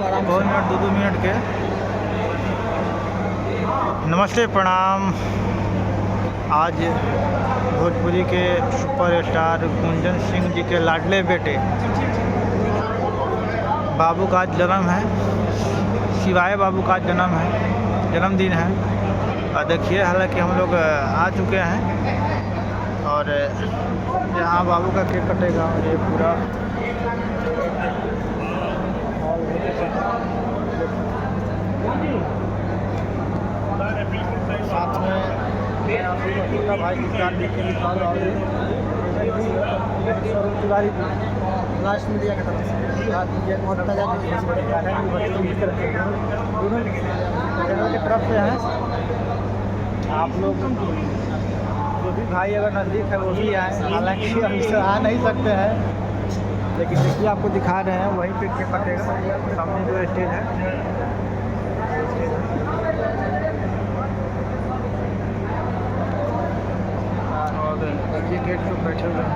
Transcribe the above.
1 minute 2 minute के। नमस्ते प्रणाम। आज भोजपुरी के सुपरस्टार गुंजन सिंह जी के लाडले बेटे बाबू का आज जन्म है। शिवाय बाबू का जन्म है, जन्मदिन है। और देखिए हालांकि हम लोग आ चुके हैं और यहाँ बाबू का केक कटेगा। ये पूरा साथ में छोटा भाई की कार देख के निकाल रहा है। लास्ट में दिया करता था दोनों की तरफ से हैं। आप लोग जो भी भाई अगर नज़दीक है वो भी आए, हालांकि हम इससे आ नहीं सकते हैं, लेकिन देखिए आपको दिखा रहे हैं वहीं पे केक कटेगा। सामने जो स्टेज है और ये गेट पे बैठे हुए हैं।